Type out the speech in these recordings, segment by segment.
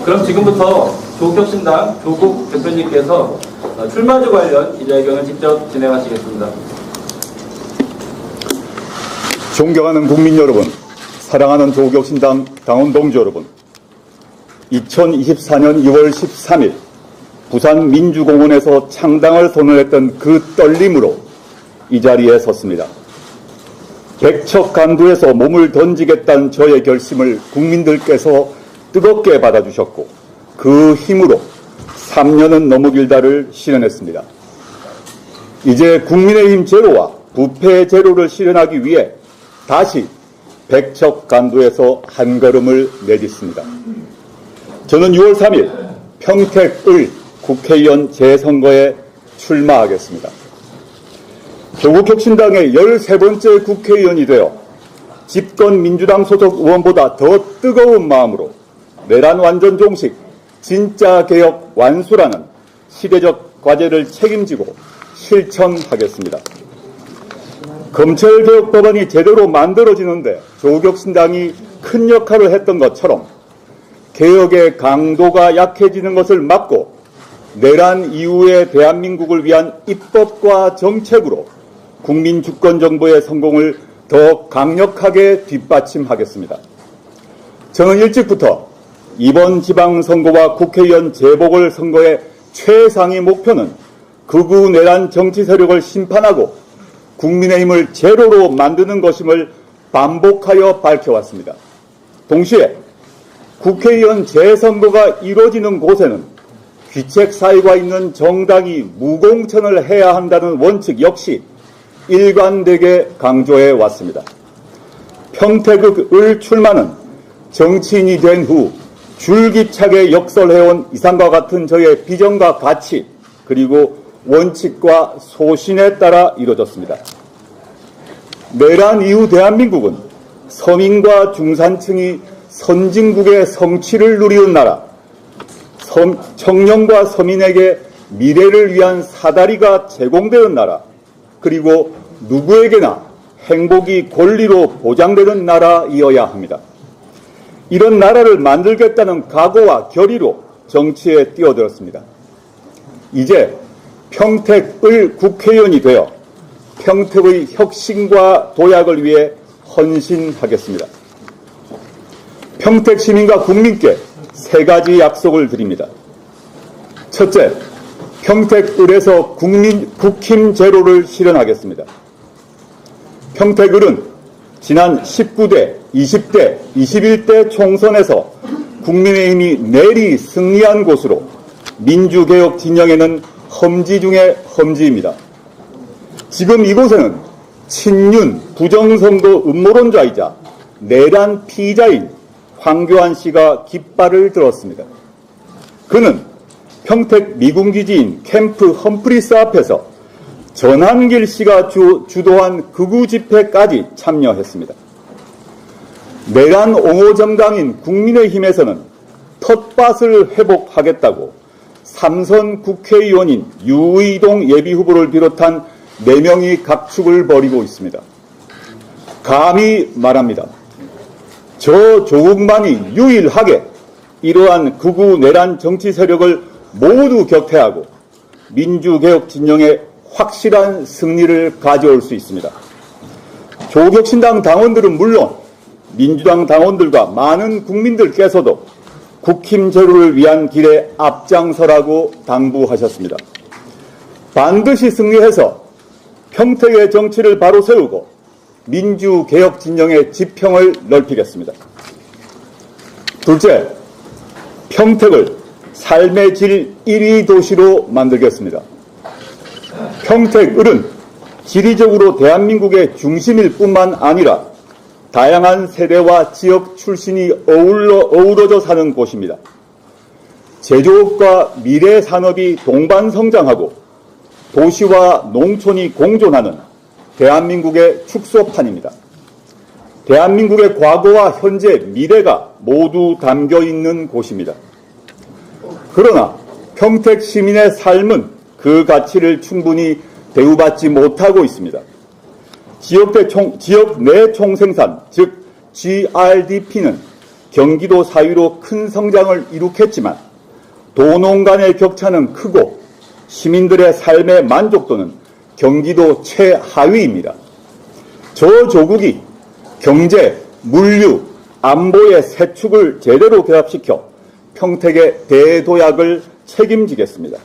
그럼 지금부터 조국혁신당 조국 대표님께서 출마제 관련 기자회견을 직접 진행하시겠습니다. 존경하는 국민 여러분, 사랑하는 조국혁신당 당원 동지 여러분, 2024년 2월 13일 부산 민주공원에서 창당을 선언했던 그 떨림으로 이 자리에 섰습니다. 백척간두에서 몸을 던지겠다는 저의 결심을 국민들께서 뜨겁게 받아주셨고 그 힘으로 3년은 너무 길다를 실현했습니다. 이제 국민의힘 제로와 부패 제로를 실현하기 위해 다시 백척간두에서 한 걸음을 내딛습니다. 저는 6월 3일 평택을 국회의원 재선거에 출마하겠습니다. 조국혁신당의 13번째 국회의원이 되어 집권 민주당 소속 의원보다 더 뜨거운 마음으로 내란 완전 종식, 진짜 개혁 완수라는 시대적 과제를 책임지고 실천하겠습니다. 검찰개혁 법안이 제대로 만들어지는데 조국혁신당이 큰 역할을 했던 것처럼 개혁의 강도가 약해지는 것을 막고 내란 이후의 대한민국을 위한 입법과 정책으로 국민 주권 정부의 성공을 더 강력하게 뒷받침하겠습니다. 저는 일찍부터 이번 지방선거와 국회의원 재보궐선거의 최상위 목표는 극우 내란 정치 세력을 심판하고 국민의힘을 제로로 만드는 것임을 반복하여 밝혀왔습니다. 동시에 국회의원 재선거가 이루어지는 곳에는 귀책 사유가 있는 정당이 무공천을 해야 한다는 원칙 역시 일관되게 강조해 왔습니다. 평택을 출마는 정치인이 된 후 줄기차게 역설해온 이상과 같은 저의 비전과 가치 그리고 원칙과 소신에 따라 이루어졌습니다. 내란 이후 대한민국은 서민과 중산층이 선진국의 성취를 누리는 나라, 청년과 서민에게 미래를 위한 사다리가 제공되는 나라, 그리고 누구에게나 행복이 권리로 보장되는 나라이어야 합니다. 이런 나라를 만들겠다는 각오와 결의로 정치에 뛰어들었습니다. 이제 평택을 국회의원이 되어 평택의 혁신과 도약을 위해 헌신하겠습니다. 평택 시민과 국민께 세 가지 약속을 드립니다. 첫째, 평택을에서 국힘 제로를 실현하겠습니다. 평택을은 지난 19대, 20대, 21대 총선에서 국민의힘이 내리 승리한 곳으로 민주개혁 진영에는 험지 중에 험지입니다. 지금 이곳에는 친윤 부정선거 음모론자이자 내란 피의자인 황교안 씨가 깃발을 들었습니다. 그는 평택 미군기지인 캠프 험프리스 앞에서 전한길 씨가 주도한 극우 집회까지 참여했습니다. 내란 옹호 정당인 국민의힘에서는 텃밭을 회복하겠다고 삼선 국회의원인 유의동 예비후보를 비롯한 4명이 각축을 벌이고 있습니다. 감히 말합니다. 저 조국만이 유일하게 이러한 극우 내란 정치 세력을 모두 격퇴하고 민주개혁 진영에 확실한 승리를 가져올 수 있습니다. 조국혁신당 당원들은 물론 민주당 당원들과 많은 국민들께서도 국힘 제로를 위한 길에 앞장서라고 당부하셨습니다. 반드시 승리해서 평택의 정치를 바로 세우고 민주개혁 진영의 지평을 넓히겠습니다. 둘째, 평택을 삶의 질 1위 도시로 만들겠습니다. 평택을은 지리적으로 대한민국의 중심일 뿐만 아니라 다양한 세대와 지역 출신이 어우러져 사는 곳입니다. 제조업과 미래 산업이 동반 성장하고 도시와 농촌이 공존하는 대한민국의 축소판입니다. 대한민국의 과거와 현재, 미래가 모두 담겨 있는 곳입니다. 그러나 평택 시민의 삶은 그 가치를 충분히 대우받지 못하고 있습니다. 지역 내 총생산, 즉 GRDP는 경기도 사유로 큰 성장을 이룩했지만 도농 간의 격차는 크고 시민들의 삶의 만족도는 경기도 최하위입니다. 저 조국이 경제, 물류, 안보의 세 축을 제대로 결합시켜 평택의 대도약을 책임지겠습니다.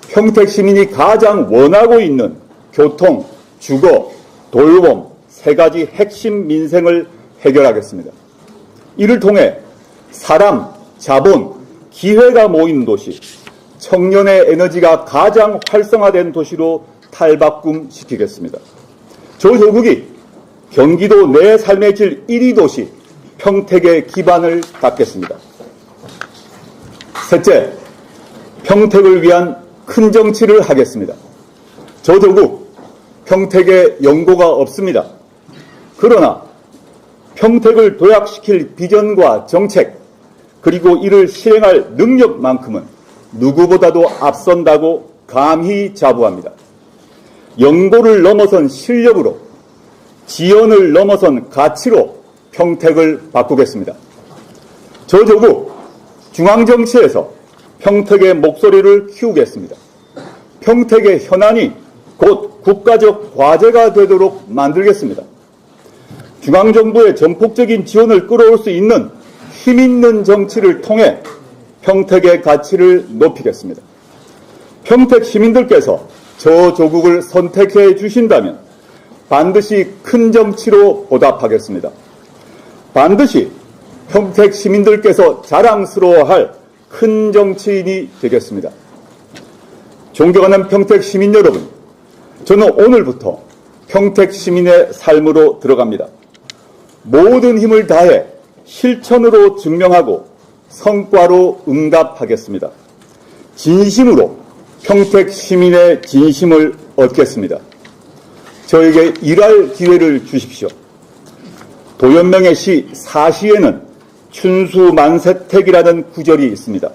평택 시민이 가장 원하고 있는 교통, 주거, 돌봄 세 가지 핵심 민생을 해결하겠습니다. 이를 통해 사람, 자본, 기회가 모이는 도시, 청년의 에너지가 가장 활성화된 도시로 탈바꿈시키겠습니다. 저 조국이 경기도 내 삶의 질 1위 도시 평택의 기반을 닦겠습니다. 셋째, 평택을 위한 큰 정치를 하겠습니다. 저 조국 평택에 연고가 없습니다. 그러나 평택을 도약시킬 비전과 정책 그리고 이를 실행할 능력만큼은 누구보다도 앞선다고 감히 자부합니다. 연고를 넘어선 실력으로 지연을 넘어선 가치로 평택을 바꾸겠습니다. 저 조국 중앙정치에서 평택의 목소리를 키우겠습니다. 평택의 현안이 곧 국가적 과제가 되도록 만들겠습니다. 중앙정부의 전폭적인 지원을 끌어올 수 있는 힘있는 정치를 통해 평택의 가치를 높이겠습니다. 평택 시민들께서 저 조국을 선택해 주신다면 반드시 큰 정치로 보답하겠습니다. 반드시 평택 시민들께서 자랑스러워할 큰 정치인이 되겠습니다. 존경하는 평택 시민 여러분, 저는 오늘부터 평택 시민의 삶으로 들어갑니다. 모든 힘을 다해 실천으로 증명하고 성과로 응답하겠습니다. 진심으로 평택 시민의 진심을 얻겠습니다. 저에게 일할 기회를 주십시오. 도연명의 시 사시에는 춘수만세택이라는 구절이 있습니다.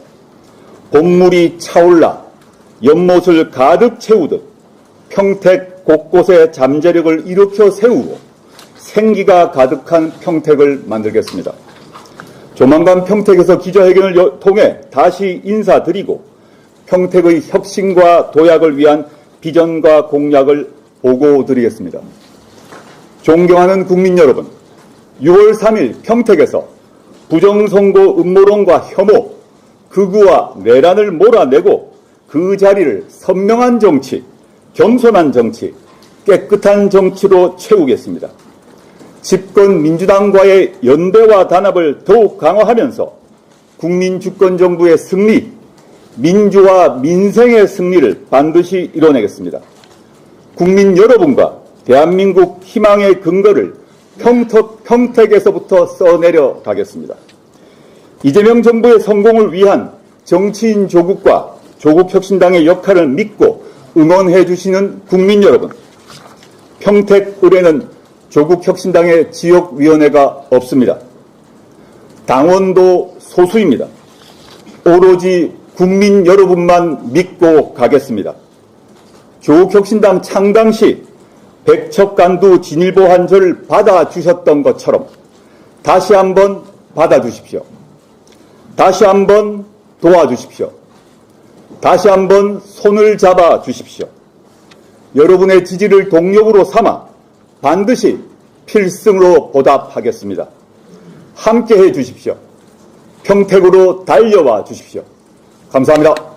봄물이 차올라 연못을 가득 채우듯 평택 곳곳에 잠재력을 일으켜 세우고 생기가 가득한 평택을 만들겠습니다. 조만간 평택에서 기자회견을 통해 다시 인사드리고 평택의 혁신과 도약을 위한 비전과 공약을 보고드리겠습니다. 존경하는 국민 여러분, 6월 3일 평택에서 부정선거 음모론과 혐오, 극우와 내란을 몰아내고 그 자리를 선명한 정치, 겸손한 정치, 깨끗한 정치로 채우겠습니다. 집권 민주당과의 연대와 단합을 더욱 강화하면서 국민 주권 정부의 승리, 민주와 민생의 승리를 반드시 이뤄내겠습니다. 국민 여러분과 대한민국 희망의 근거를 평택에서부터 써내려 가겠습니다. 이재명 정부의 성공을 위한 정치인 조국과 조국혁신당의 역할을 믿고 응원해 주시는 국민 여러분, 평택을에는 조국혁신당의 지역위원회가 없습니다. 당원도 소수입니다. 오로지 국민 여러분만 믿고 가겠습니다. 조국혁신당 창당 시 백척간두 진일보 한 저를 받아주셨던 것처럼 다시 한번 받아주십시오. 다시 한번 도와주십시오. 다시 한번 손을 잡아 주십시오. 여러분의 지지를 동력으로 삼아 반드시 필승으로 보답하겠습니다. 함께해 주십시오. 평택으로 달려와 주십시오. 감사합니다.